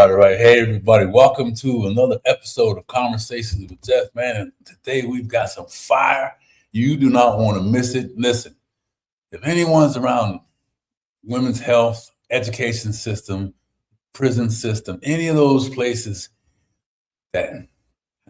started, right? Hey, everybody, welcome to another episode of Conversations with Geoff, man. And today we've got some fire. You do not want to miss it. Listen, if anyone's around women's health, education system, prison system, any of those places that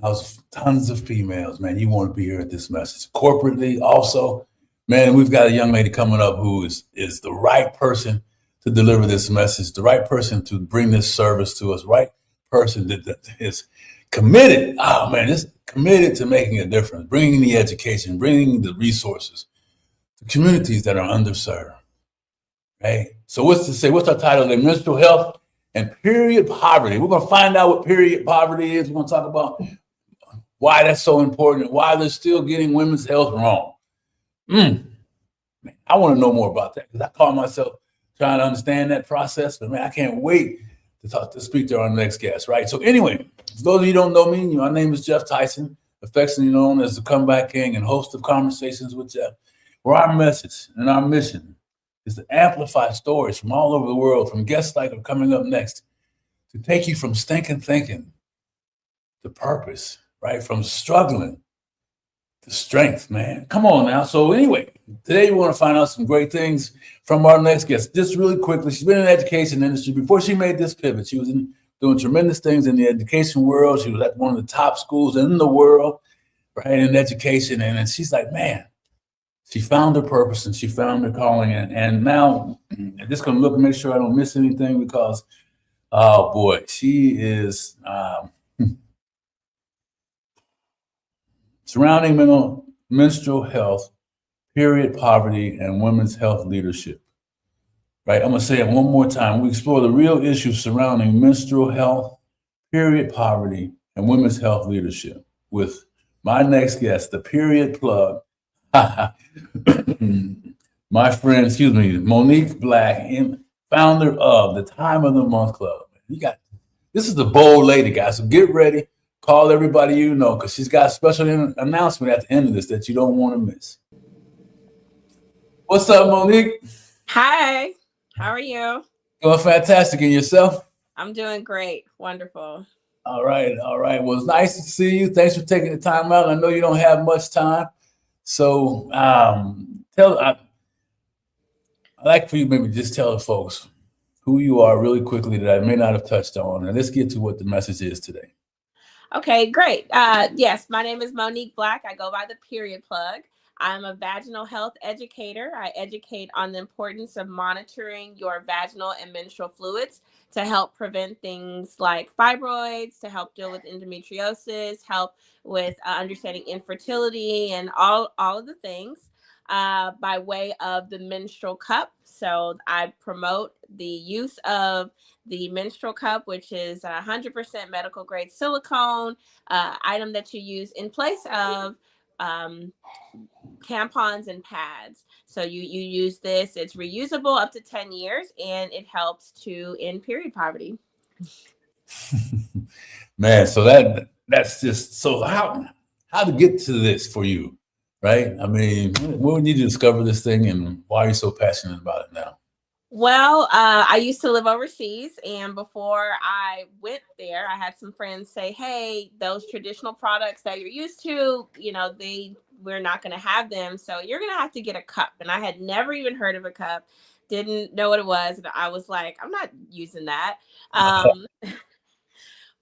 house tons of females, man, you want to be here at this message. Corporately, also, man, we've got a young lady coming up who is the right person to deliver this message, the right person to bring this service to us, right person that is committed. Oh man, is committed to making a difference, bringing the education, bringing the resources to communities that are underserved. Right. So what's our title today? Menstrual health and period poverty. We're gonna find out what period poverty is. We're gonna talk about why that's so important, why they're still getting women's health wrong. Man, I want to know more about that because I call myself trying to understand that process. But man, I can't wait to speak to our next guest, right? So anyway, for those of you who don't know me, my name is Geoff Tyson, affectionately known as the Comeback King and host of Conversations with Geoff, where our message and our mission is to amplify stories from all over the world, from guests like are coming up next, to take you from stinking thinking to purpose, right? From struggling to strength, man. Come on now. So anyway, today we want to find out some great things from our next guest. Just really quickly, she's been in the education industry. Before she made this pivot, she was doing tremendous things in the education world. She was at one of the top schools in the world, right, in education. And she's like, man, she found her purpose and she found her calling. And now, I'm just going to look and make sure I don't miss anything because, oh boy, she is surrounding menstrual health, period poverty, and women's health leadership. Right? I'm going to say it one more time. We explore the real issues surrounding menstrual health, period poverty, and women's health leadership with my next guest, the period plug, my friend, Monique Black, founder of the Time of the Month Club. This is the bold lady, guys. So get ready. Call everybody you know because she's got a special announcement at the end of this that you don't want to miss. What's up, Monique? Hi. How are you? Doing fantastic. And yourself? I'm doing great. Wonderful. All right. Well, it's nice to see you. Thanks for taking the time out. I know you don't have much time. So I'd like for you maybe just tell the folks who you are really quickly that I may not have touched on. And let's get to what the message is today. Okay, great. Yes, my name is Monique Black. I go by the period plug. I'm a vaginal health educator. I educate on the importance of monitoring your vaginal and menstrual fluids to help prevent things like fibroids, to help deal with endometriosis, help with understanding infertility and all of the things by way of the menstrual cup. So I promote the use of the menstrual cup, which is 100% medical grade silicone item that you use in place of tampons and pads. So you use this, it's reusable up to 10 years and it helps to end period poverty. Man, so that's just, so how to get to this for you, right? I mean, when did you discover this thing and why are you so passionate about it now? Well, I used to live overseas, and before I went there, I had some friends say, hey, those traditional products that you're used to, we're not going to have them. So you're going to have to get a cup. And I had never even heard of a cup, didn't know what it was. And I was like, I'm not using that. But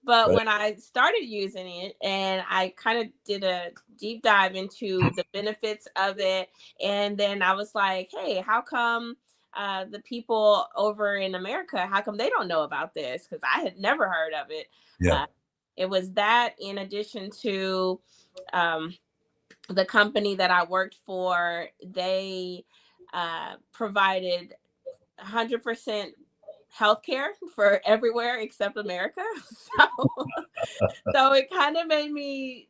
right. When I started using it and I kind of did a deep dive into the benefits of it. And then I was like, hey, how come the people over in America, how come they don't know about this? Because I had never heard of it. Yeah. It was that in addition to the company that I worked for, they provided 100% healthcare for everywhere except America. So it kind of made me,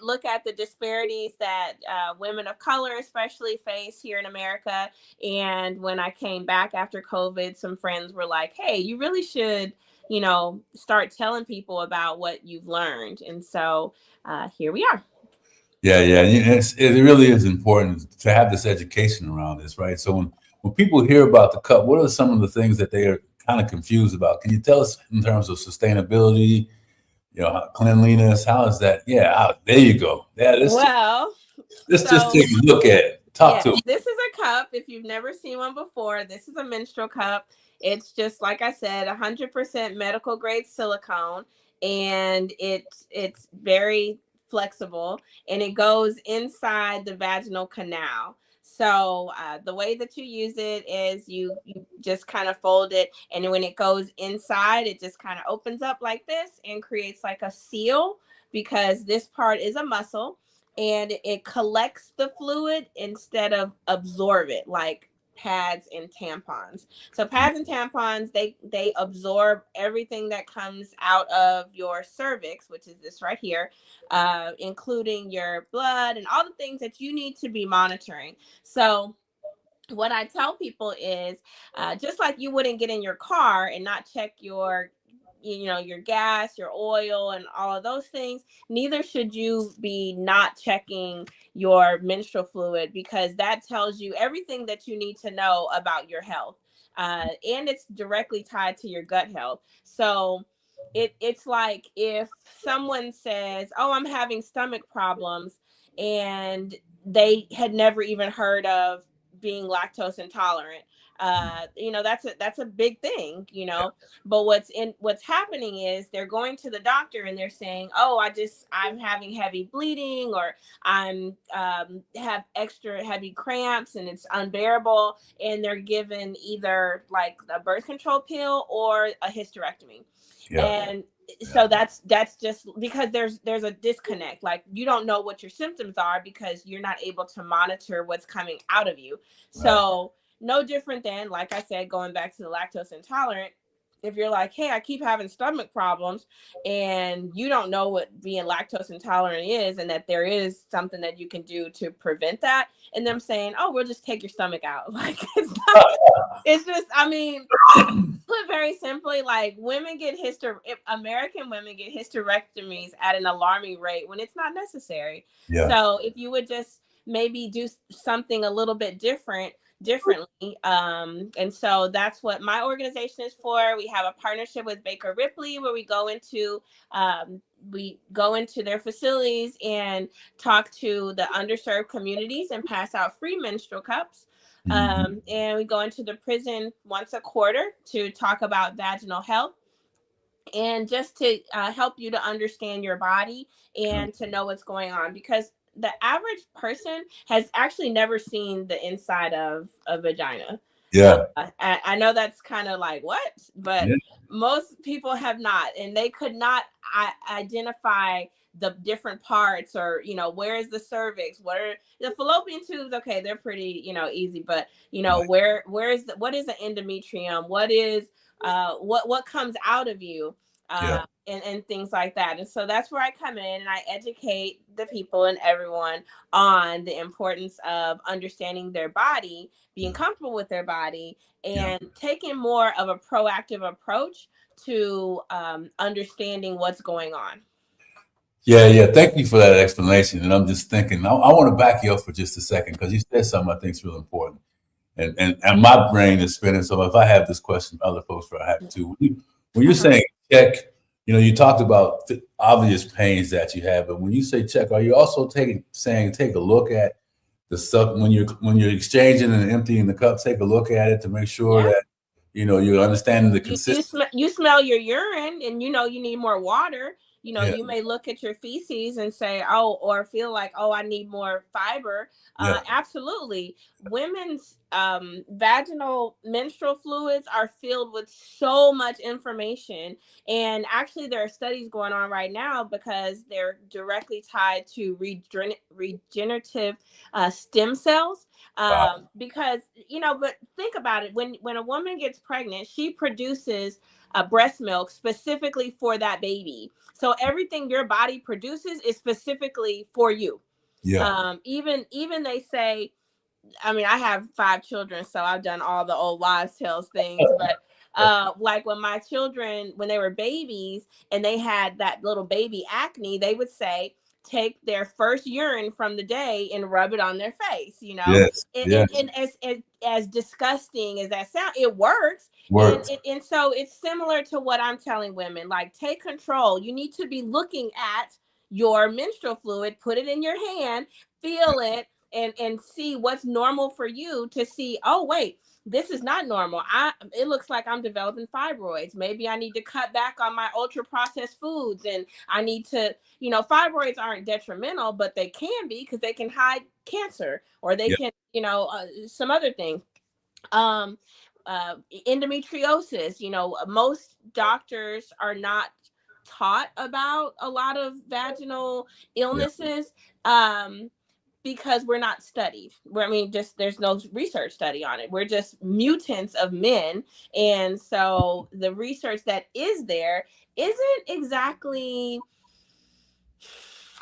look at the disparities that women of color especially face here in America. And when I came back after COVID, some friends were like, hey, you really should, start telling people about what you've learned. And so here we are. Yeah. It really is important to have this education around this, right? So when people hear about the cup, what are some of the things that they are kind of confused about. Can you tell us in terms of sustainability, cleanliness? How is that? Yeah, there you go. Yeah, Well, let's just so take a look at it. Talk to yes, us. this is a cup. If you've never seen one before, this is a menstrual cup. It's just like I said, 100% medical grade silicone, and it's very flexible, and it goes inside the vaginal canal. So the way that you use it is you just kind of fold it, and when it goes inside, it just kind of opens up like this and creates like a seal, because this part is a muscle and it collects the fluid instead of absorb it like pads and tampons. So pads and tampons, they absorb everything that comes out of your cervix, which is this right here, including your blood and all the things that you need to be monitoring. So what I tell people is, just like you wouldn't get in your car and not check your gas, your oil, and all of those things, neither should you be not checking your menstrual fluid, because that tells you everything that you need to know about your health. And it's directly tied to your gut health. So it's like if someone says, oh, I'm having stomach problems, and they had never even heard of being lactose intolerant. That's a big thing, but what's happening is they're going to the doctor and they're saying, oh, I'm having heavy bleeding, or I'm have extra heavy cramps and it's unbearable, and they're given either like a birth control pill or a hysterectomy. Yeah. And so that's just because there's a disconnect. Like, you don't know what your symptoms are because you're not able to monitor what's coming out of you. So no different than, like I said, going back to the lactose intolerant. If you're like, hey, I keep having stomach problems, and you don't know what being lactose intolerant is, and that there is something that you can do to prevent that, and them saying, oh, we'll just take your stomach out. Like, it's just, I mean, put very simply, like, American women get hysterectomies at an alarming rate when it's not necessary. Yeah. So if you would just maybe do something a little bit differently. And so that's what my organization is for. We have a partnership with Baker Ripley where we go into their facilities and talk to the underserved communities and pass out free menstrual cups. And we go into the prison once a quarter to talk about vaginal health, and just to help you to understand your body and to know what's going on, because the average person has actually never seen the inside of a vagina. Yeah. I know that's kind of like, what? But most people have not, and they could not identify the different parts, or where is the cervix, what are the fallopian tubes? Okay, they're pretty easy, but where is what is the endometrium, what is what comes out of you, and things like that. And so that's where I come in and I educate the people and everyone on the importance of understanding their body, being comfortable with their body, and taking more of a proactive approach to understanding what's going on. Yeah. Thank you for that explanation. And I'm just thinking, I want to back you up for just a second, because you said something I think is really important. And my brain is spinning. So if I have this question, other folks will have to. When you're saying check, you talked about the obvious pains that you have, but when you say check, are you also saying take a look at the stuff when you're exchanging and emptying the cup? Take a look at it to make sure that you're understanding the consistency. You smell your urine, and you need more water. You may look at your feces and say, oh, or feel like, oh, I need more fiber. Absolutely. Women's vaginal menstrual fluids are filled with so much information. And actually, there are studies going on right now because they're directly tied to regenerative stem cells. Because, but think about it. When a woman gets pregnant, she produces breast milk specifically for that baby. So everything your body produces is specifically for you. Even they say, I mean, I have 5 children, so I've done all the old wives' tales things. But like when my children, when they were babies and they had that little baby acne, they would say, take their first urine from the day and rub it on their face, you know. Yes. And as disgusting as that sound, it works. And so it's similar to what I'm telling women, like, take control. You need to be looking at your menstrual fluid, put it in your hand, feel it, and see what's normal for you, to see, oh wait, this is not normal. It looks like I'm developing fibroids. Maybe I need to cut back on my ultra processed foods, and I need to, you know, fibroids aren't detrimental, but they can be, because they can hide cancer, or they can, you know, some other things. Endometriosis, you know, most doctors are not taught about a lot of vaginal illnesses. Because we're not studied. Just there's no research study on it. We're just mutants of men. And so the research that is there isn't exactly,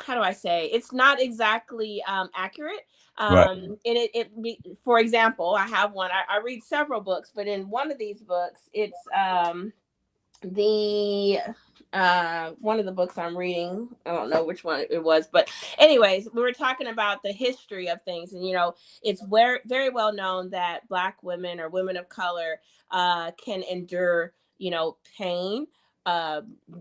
how do I say, it's not exactly accurate. And for example, I have one, I read several books, but in one of these books, it's one of the books I'm reading, I don't know which one it was, but anyways, we were talking about the history of things. And, you know, it's very well known that Black women or women of color can endure, you know, pain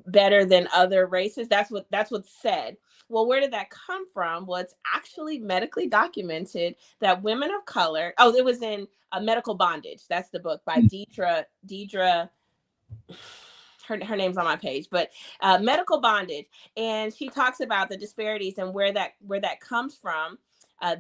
better than other races. That's what's said. Well, where did that come from? Well, it's actually medically documented that women of color, it was in Medical Bondage. That's the book by Deidre. Her name's on my page, but Medical Bondage. And she talks about the disparities and where that comes from.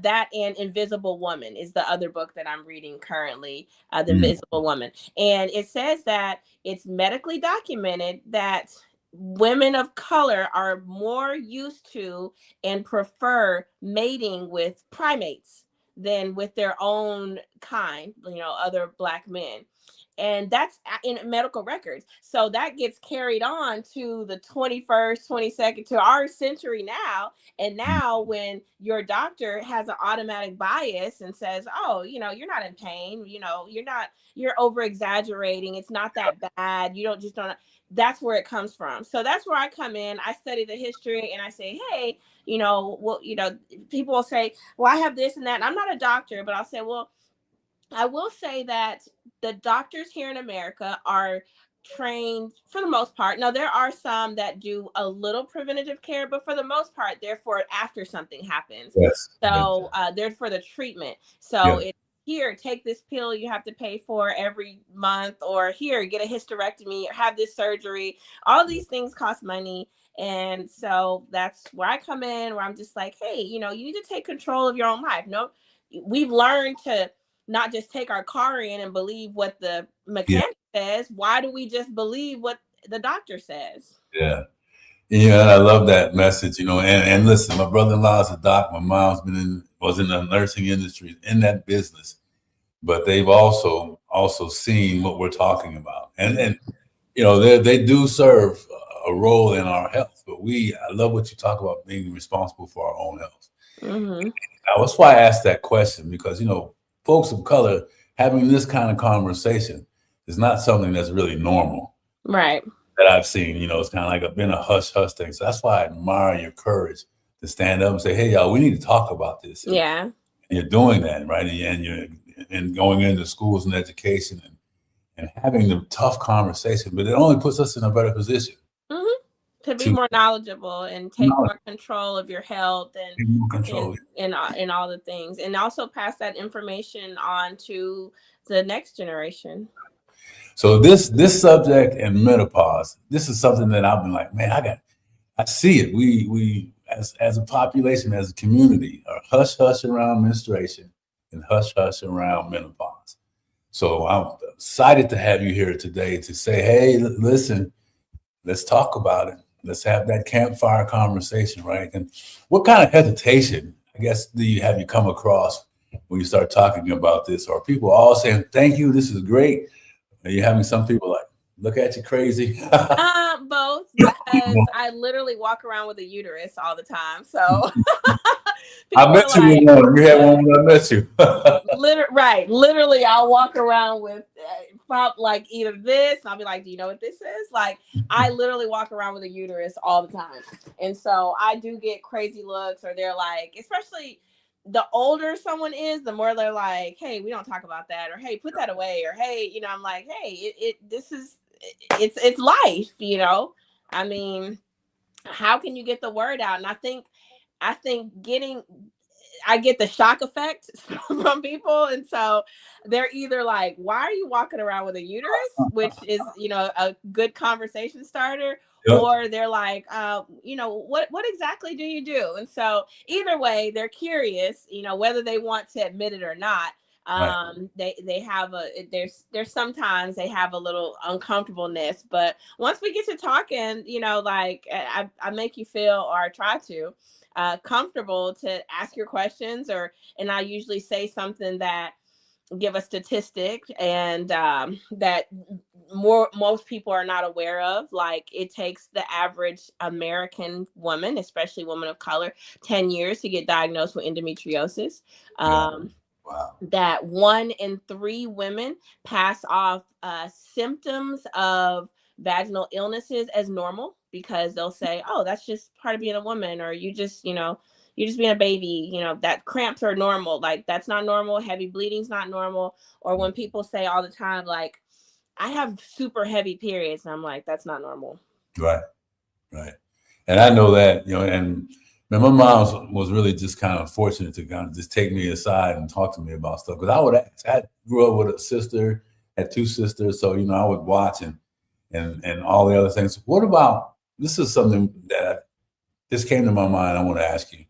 That and Invisible Woman is the other book that I'm reading currently, The Invisible Woman. And it says that it's medically documented that women of color are more used to and prefer mating with primates than with their own kind, you know, other Black men. And that's in medical records. So that gets carried on to the 21st, 22nd, to our century now. And now when your doctor has an automatic bias and says, oh, you know, you're not in pain, you know, you're over exaggerating. It's not that bad. You don't, that's where it comes from. So that's where I come in. I study the history and I say, hey, you know, well, you know, people will say, well, I have this and that. And I'm not a doctor, but I'll say, well, I will say that the doctors here in America are trained for the most part. Now, there are some that do a little preventative care, but for the most part, they're for after something happens. So they're for the treatment. So it's here, take this pill you have to pay for every month, or here, get a hysterectomy, or have this surgery. All these things cost money. And so that's where I come in, where I'm just like, hey, you know, you need to take control of your own life. No, we've learned to not just take our car in and believe what the mechanic says. Why do we just believe what the doctor says? Yeah. I love that message, you know, and listen, my brother-in-law is a doc. My mom's was in the nursing industry, in that business, but they've also seen what we're talking about. And you know, they do serve a role in our health, but I love what you talk about, being responsible for our own health. That's why I asked that question, because, you know, folks of color having this kind of conversation is not something that's really normal. Right. That I've seen, you know, it's kind of like been a hush thing. So that's why I admire your courage to stand up and say, hey, y'all, we need to talk about this. And you're doing that, right? And you're going into schools and education and having the tough conversation, but it only puts us in a better position. To be more knowledgeable and take more control of your health and all the things, and also pass that information on to the next generation. So this subject and menopause, this is something that I've been like, man, I see it. We as a population, as a community, are hush around menstruation and hush around menopause. So I'm excited to have you here today to say, hey, listen, let's talk about it. Let's have that campfire conversation, right? And what kind of hesitation, I guess, do you come across when you start talking about this? Or people all saying, thank you, this is great? Are you having some people like, look at you crazy? Both, because I literally walk around with a uterus all the time. So I met you one. You had one when I met you. Literally, I'll walk around with pop, like either this, and I'll be like, do you know what this is? Like, I literally walk around with a uterus all the time. And so I do get crazy looks, or they're like, especially the older someone is, the more they're like, hey, we don't talk about that, or hey, put that away, or hey, you know, I'm like, hey, it's life, you know. I mean, how can you get the word out? And I think I get the shock effect from people. And so they're either like, why are you walking around with a uterus? Which is, you know, a good conversation starter. Yep. Or they're like, you know, what exactly do you do? And so either way, they're curious, you know, whether they want to admit it or not. They have there's sometimes they have a little uncomfortableness, but once we get to talking, you know, like I make you feel, or I try to, comfortable to ask your questions, and I usually say something that give a statistic and that most people are not aware of. Like, it takes the average American woman, especially woman of color, 10 years to get diagnosed with endometriosis. Wow. That 1 in 3 women pass off symptoms of vaginal illnesses as normal, because they'll say, oh, that's just part of being a woman, or you just, you know, you're just being a baby, you know, that cramps are normal. Like, that's not normal. Heavy bleeding's not normal. Or when people say all the time, like, I have super heavy periods, and I'm like, that's not normal. Right. And I know that, you know, and man, my mom was really just kind of fortunate to kind of just take me aside and talk to me about stuff. Because I would ask, I grew up with a sister, had 2 sisters, so, you know, I would watch and all the other things. What about, this is something that just came to my mind, I want to ask you.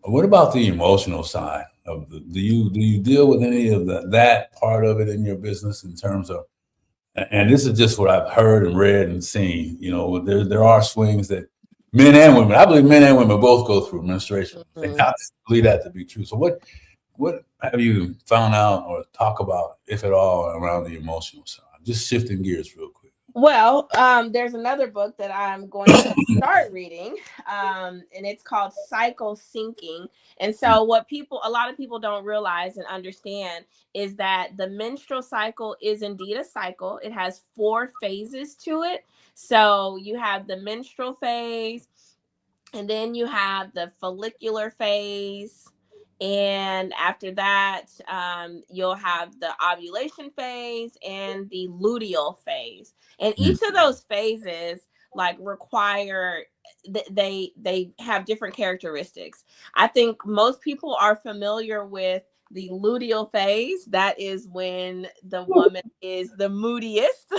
What about the emotional side of do you deal with any of that part of it in your business, in terms of, and this is just what I've heard and read and seen, you know, there are swings that men and women, I believe men and women both go through menstruation. Mm-hmm. I believe that to be true. So what have you found out or talk about, if at all, around the emotional side? Just shifting gears real quick. Well, there's another book that I'm going to start reading, and it's called Cycle Syncing. And so what a lot of people don't realize and understand is that the menstrual cycle is indeed a cycle. It has 4 phases to it. So you have the menstrual phase, and then you have the follicular phase. And after that, you'll have the ovulation phase and the luteal phase. And each of those phases like require they have different characteristics. I think most people are familiar with the luteal phase. That is when the woman is the moodiest.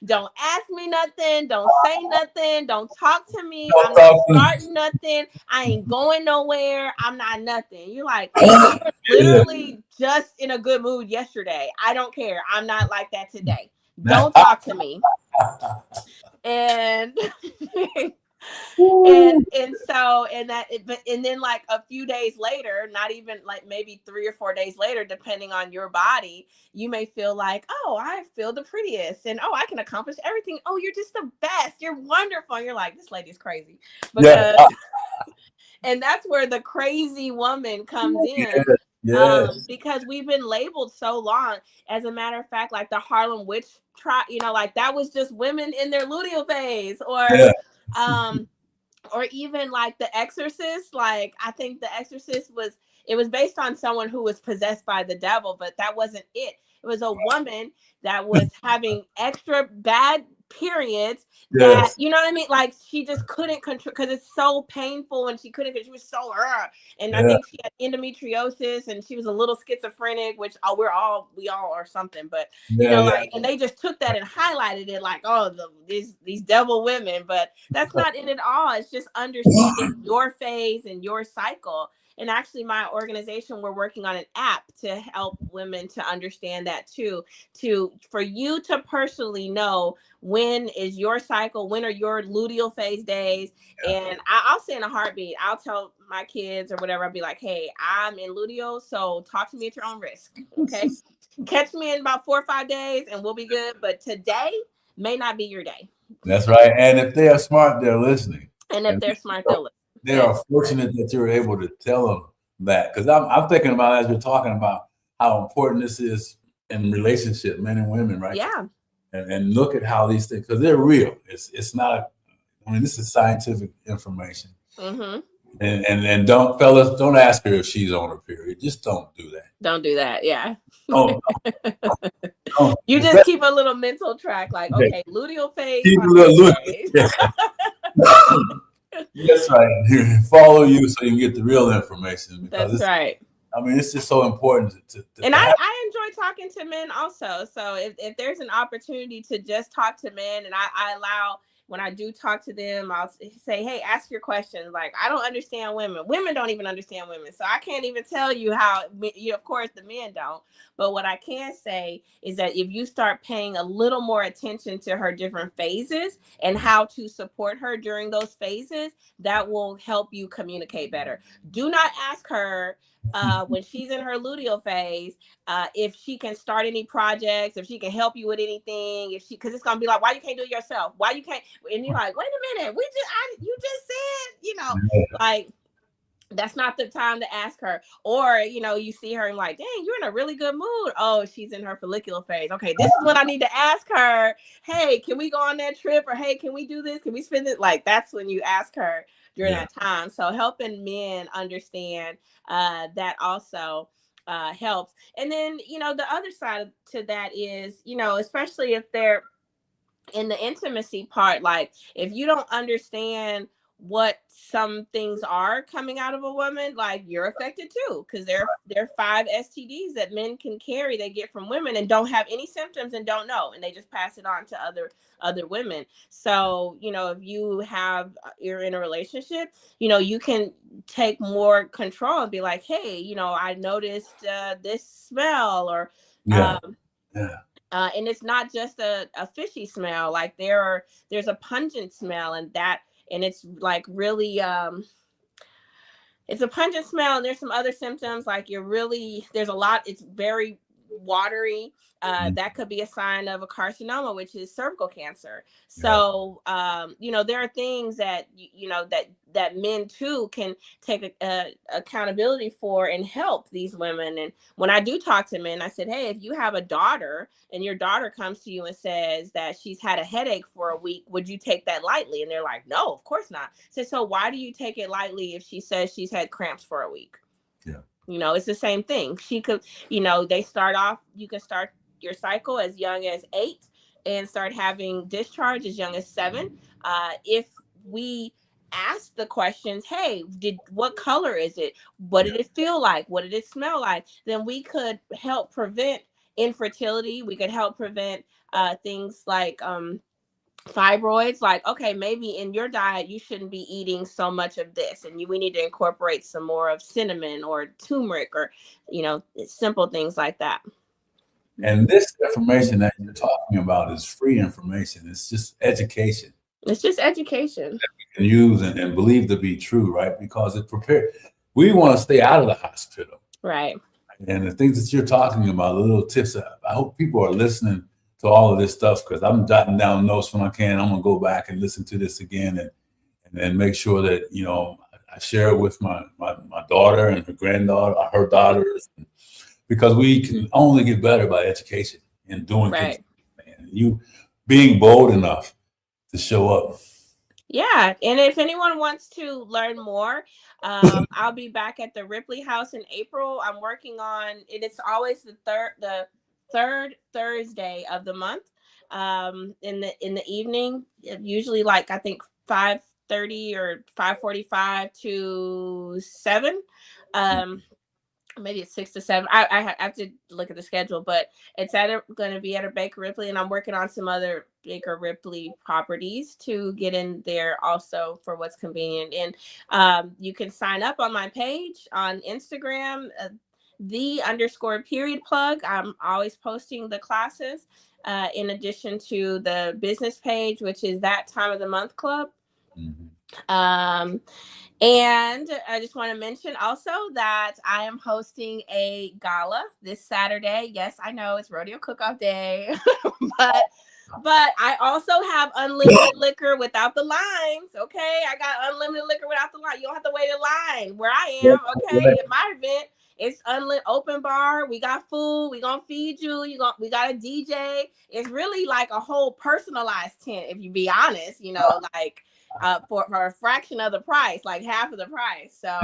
Don't ask me nothing. Don't say nothing. Don't talk to me. I'm not starting nothing. I ain't going nowhere. I'm not nothing. You're like, I was literally just in a good mood yesterday. I don't care. I'm not like that today. Don't talk to me. And and then like a few days later, not even like maybe 3 or 4 days later, depending on your body, you may feel like, oh, I feel the prettiest, and oh, I can accomplish everything. Oh, you're just the best. You're wonderful. And you're like, this lady's crazy. Because and that's where the crazy woman comes in. Yes. Because we've been labeled so long. As a matter of fact, like the Harlem Witch trial, you know, like that was just women in their luteal phase, or even like The Exorcist. Like, I think The Exorcist was based on someone who was possessed by the devil, but that wasn't it. It was a woman that was having extra bad periods that, you know what I mean? Like, she just couldn't control, because it's so painful, and she was so and I think she had endometriosis, and she was a little schizophrenic, which we all are something, but you know, like, and they just took that and highlighted it like, oh, these devil women, but that's not it at all. It's just understanding your phase and your cycle. And actually, my organization, we're working on an app to help women to understand that too, for you to personally know when is your cycle, when are your luteal phase days. And I'll say in a heartbeat, I'll tell my kids or whatever, I'll be like, hey, I'm in luteal, so talk to me at your own risk. Okay. Catch me in about 4 or 5 days and we'll be good. But today may not be your day. That's right. And if they are smart, they're listening. And if they're smart, they'll listen. They are fortunate that you're able to tell them that, because I'm thinking about, as you're talking about, how important this is in relationship, men and women, right? Yeah. And look at how these things, because they're real. It's not. I mean, this is scientific information. Mm-hmm. And don't, fellas, don't ask her if she's on her period. Just don't do that. Don't do that. Yeah. Don't. Don't. You just keep a little mental track, like, okay, luteal phase. Keep a little phase. That's right. Follow you so you can get the real information. Because that's right. I mean, it's just so important to and I enjoy talking to men also. So if there's an opportunity to just talk to men, and I allow, when I do talk to them, I'll say, hey, ask your questions. Like, I don't understand women. Women don't even understand women. So I can't even tell you how, of course, the men don't. But what I can say is that if you start paying a little more attention to her different phases and how to support her during those phases, that will help you communicate better. Do not ask her when she's in her luteal phase, if she can start any projects, if she can help you with anything, because it's gonna be like, why you can't do it yourself? Why you can't? And you're like, wait a minute, you just said, like, that's not the time to ask her. Or, you see her and like, dang, you're in a really good mood. Oh, she's in her follicular phase. Okay, this is when I need to ask her, hey, can we go on that trip? Or hey, can we do this? Can we spend it? Like, that's when you ask her during that time. So helping men understand that also helps. And then, the other side to that is, especially if they're in the intimacy part, like if you don't understand what some things are coming out of a woman, like you're affected too, because there are 5 STDs that men can carry, they get from women and don't have any symptoms and don't know, and they just pass it on to other women. So if you're in a relationship, you can take more control and be like, hey, I noticed this smell, or and it's not just a fishy smell. Like there's a pungent smell, and it's like really it's a pungent smell, and there's some other symptoms, like there's a lot, it's very watery. That could be a sign of a carcinoma, which is cervical cancer. So there are things that that men too can take accountability for and help these women. And when I do talk to men, I said, hey, if you have a daughter and your daughter comes to you and says that she's had a headache for a week, would you take that lightly? And they're like, no, of course not. So why do you take it lightly if she says she's had cramps for a week? It's the same thing. She could, they start off, you can start your cycle as young as 8 and start having discharge as young as 7. If we ask the questions, hey, what color is it? What did it feel like? What did it smell like? Then we could help prevent infertility. We could help prevent things like fibroids. Like, okay, maybe in your diet you shouldn't be eating so much of this, and we need to incorporate some more of cinnamon or turmeric, or simple things like that. And this information that you're talking about is free information. It's just education. It's just education that we can use and believe to be true, right? Because it prepares. We want to stay out of the hospital, right? And the things that you're talking about, the little tips, I hope people are listening to all of this stuff, because I'm jotting down notes when I can. I'm gonna go back and listen to this again, and then make sure that I share it with my daughter and her granddaughter, her daughters, because we can only get better by education and doing things. And you being bold enough to show up. Yeah, and if anyone wants to learn more, I'll be back at the Ripley House in April. I'm working on it. It's always the third Thursday of the month, in the evening, usually like I think 5:30 or 5:45 to 7. Maybe it's 6 to 7. I have to look at the schedule, but it's going to be at a Baker Ripley, and I'm working on some other Baker Ripley properties to get in there also for what's convenient. And you can sign up on my page on Instagram, _period plug. I'm always posting the classes, in addition to the business page, which is that time of the month club. And I just want to mention also that I am hosting a gala this Saturday. Yes, I know it's rodeo cook-off day, but I also have unlimited liquor without the lines. Okay, I got unlimited liquor without the line. You don't have to wait in line where I am. Okay, at my event, It's unlit open bar. We got food. We gonna feed you. We got a DJ. It's really like a whole personalized tent, if you be honest. Like for a fraction of the price, like half of the price. So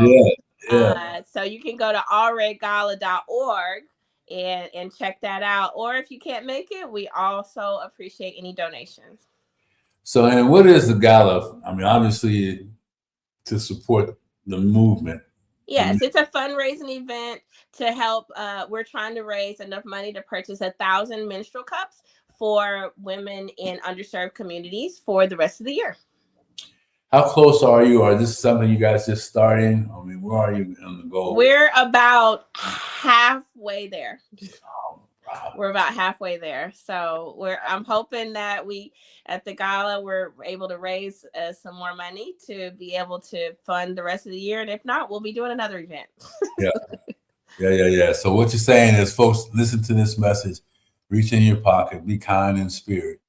so you can go to allredgala.org and check that out. Or if you can't make it, we also appreciate any donations. So, and what is the gala? I mean, obviously to support the movement. Yes, it's a fundraising event to help. We're trying to raise enough money to purchase 1,000 menstrual cups for women in underserved communities for the rest of the year. How close are you? Or is this something you guys just starting? I mean, where are you on the goal? We're about halfway there. We're about halfway there. So I'm hoping that at the gala, we're able to raise some more money to be able to fund the rest of the year. And if not, we'll be doing another event. Yeah. So what you're saying is, folks, listen to this message, reach in your pocket, be kind in spirit,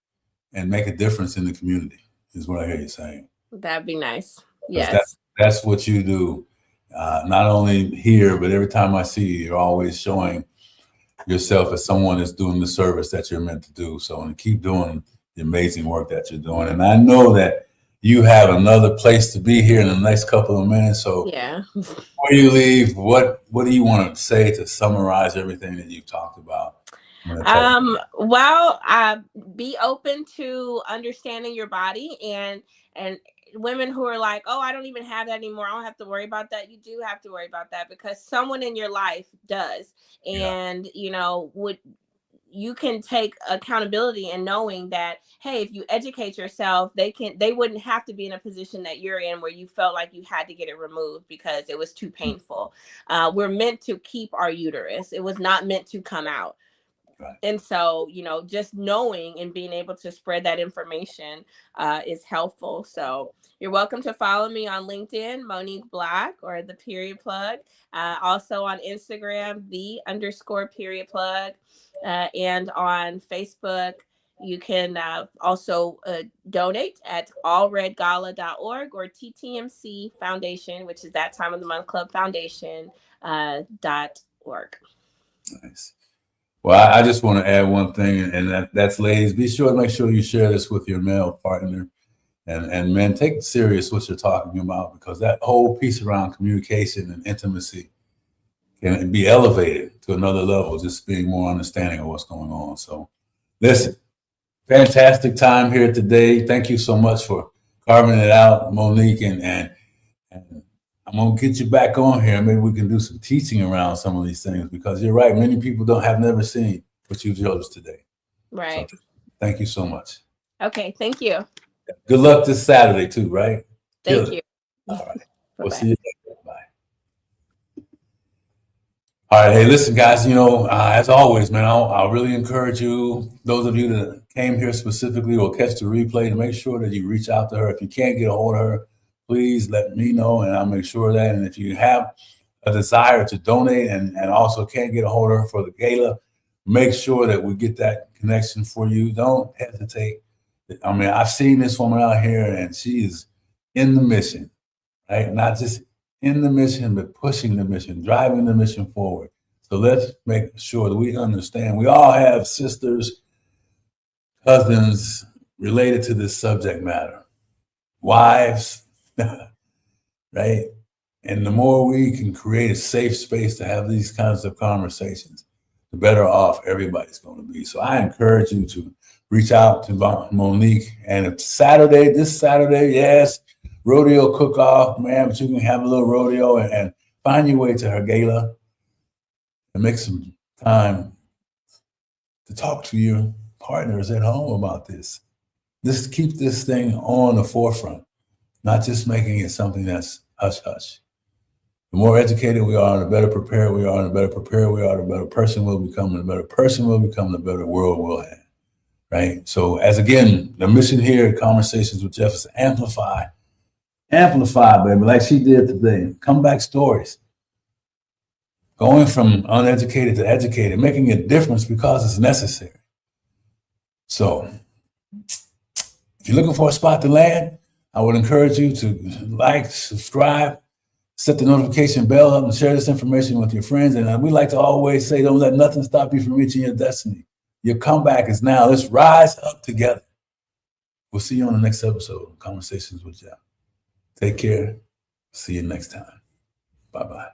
and make a difference in the community is what I hear you saying. That'd be nice. Yes. That's what you do. Not only here, but every time I see you, you're always showing yourself as someone that's doing the service that you're meant to do. So, and keep doing the amazing work that you're doing. And I know that you have another place to be here in the next couple of minutes. So before you leave, what do you want to say to summarize everything that you've talked about? Be open to understanding your body, and women who are like, oh, I don't even have that anymore, I don't have to worry about that. You do have to worry about that, because someone in your life does. And you can take accountability in knowing that, hey, if you educate yourself, they wouldn't have to be in a position that you're in where you felt like you had to get it removed because it was too painful. We're meant to keep our uterus. It was not meant to come out. Right. And so, just knowing and being able to spread that information is helpful. So you're welcome to follow me on LinkedIn, Monique Black, or the Period Plug. Also on Instagram, _Period Plug. And on Facebook, you can also donate at allredgala.org or TTMC Foundation, which is That Time of the Month Club Foundation .org. Nice. Well, I just want to add one thing, and that's ladies, be sure to make sure you share this with your male partner. And men, take it serious what you're talking about, because that whole piece around communication and intimacy can be elevated to another level, just being more understanding of what's going on. So listen, fantastic time here today. Thank you so much for carving it out, Monique, and I'm going to get you back on here. Maybe we can do some teaching around some of these things, because you're right. Many people have never seen what you showed us today. Right. So, thank you so much. Okay. Thank you. Good luck this Saturday too, right? Thank you. All right. We'll see you later. Bye. All right. Hey, listen, guys, as always, man, I'll really encourage you, those of you that came here specifically or catch the replay, to make sure that you reach out to her. If you can't get a hold of her, please let me know, and I'll make sure of that. And if you have a desire to donate and also can't get a hold of her for the gala, make sure that we get that connection for you. Don't hesitate. I mean, I've seen this woman out here, and she is in the mission, right? Not just in the mission, but pushing the mission, driving the mission forward. So let's make sure that we understand. We all have sisters, cousins related to this subject matter, wives, right? And the more we can create a safe space to have these kinds of conversations, the better off everybody's going to be. So I encourage you to reach out to Monique. And if this Saturday, yes, rodeo cook-off, man, but you can have a little rodeo and find your way to her gala and make some time to talk to your partners at home about this. Just keep this thing on the forefront, not just making it something that's hush-hush. The more educated we are, the better prepared we are, and the better prepared we are, the better person we'll become, and the better person we'll become, the better world we'll have, right? So again, the mission here at Conversations with Geoff is to amplify, baby, like she did today. Comeback stories. Going from uneducated to educated, making a difference because it's necessary. So if you're looking for a spot to land, I would encourage you to like, subscribe, Set the notification bell up and share this information with your friends. And we like to always say, don't let nothing stop you from reaching your destiny. Your comeback is now. Let's rise up together. We'll see you on the next episode of Conversations with Geoff. Take care. See you next time. Bye-bye.